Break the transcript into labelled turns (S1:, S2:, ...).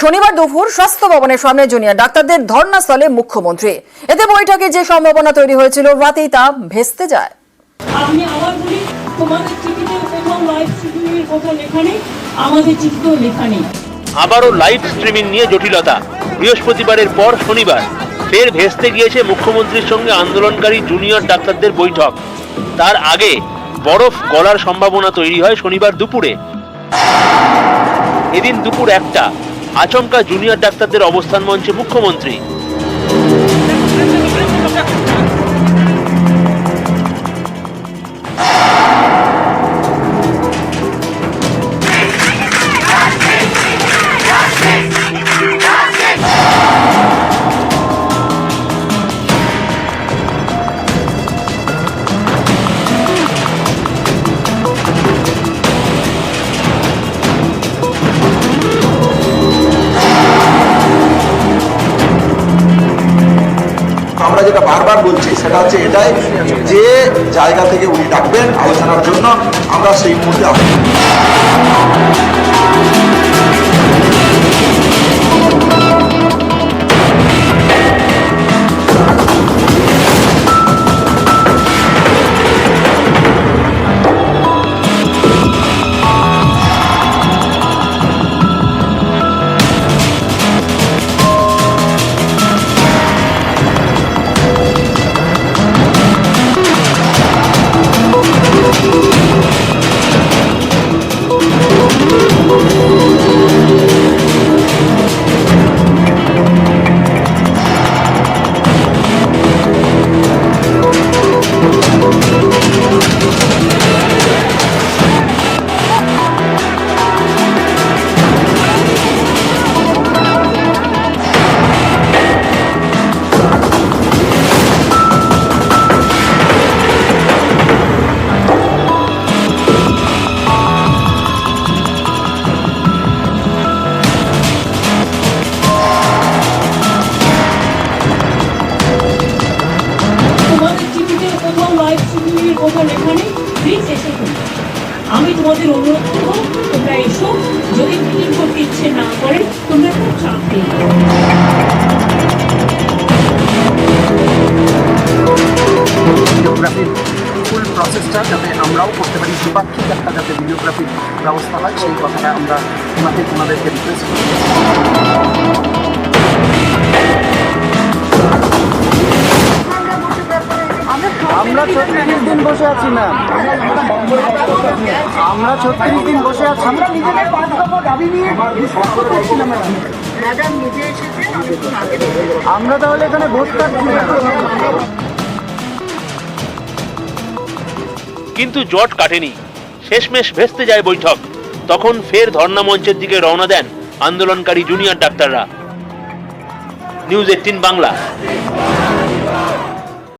S1: শনিবার দুপুর স্বাস্থ্য ভবনের সামনে জুনিয়র ডাক্তারদের ধর্নাস্থলে মুখ্যমন্ত্রী। এতে বৈঠকে যে সম্ভাবনা তৈরি হয়েছিল রাতেই তা ভেস্তে যায়।
S2: আমি আবার বলি, তোমাদের চিঠিতে কোথাও লাইভ স্ট্রিমিংয়ের কথা লেখা নেই, আমাদের চিঠিতেও লেখা নেই।
S3: আবারও লাইভ স্ট্রিমিং নিয়ে জটিলতা। বৃহস্পতিবারের পর শনিবার ফের ভেস্তে গিয়েছে মুখ্যমন্ত্রীর সঙ্গে আন্দোলনকারী জুনিয়র ডাক্তারদের বৈঠক। তার আগে বরফ গলার সম্ভাবনা তৈরি হয় শনিবার দুপুরে। এদিন দুপুর 1টা আচমকা জুনিয়র ডাক্তারদের অবস্থান মঞ্চে মুখ্যমন্ত্রী।
S4: আমরা যেটা বারবার বলছি সেটা হচ্ছে এটাই, যে জায়গা থেকে উনি ডাকবেন আলোচনার জন্য আমরা সেই মুহূর্তে আসবো।
S2: আমি তোমাদের অনুরোধ করবো, তোমরা এসো। যদি মিটিং করতে ইচ্ছে না করে তোমরা খুব চাপ দিও।
S5: ভিডিওগ্রাফির ফুল প্রসেসটা যাতে আমরাও করতে পারি, দ্বিপাক্ষিক একটা যাতে ভিডিওগ্রাফির ব্যবস্থা হয়, সেই কথাটা আমরা ওনাদেরকে রিকোয়েস্ট করি। আমরা 36 দিন বসে আছি না, আমরা 36 দিন বসে আছি। আমরা নিজেদের 5 দফা দাবি নিয়ে আমরা তাহলে এখানে ভোট কাটছি না।
S3: কিন্তু জট কাটেনি, শেষমেশ ভেস্তে যায় বৈঠক। তখন ফের ধর্ণা মঞ্চের দিকে রওনা দেন আন্দোলনকারী জুনিয়র ডাক্তাররা। নিউজ 18 বাংলা।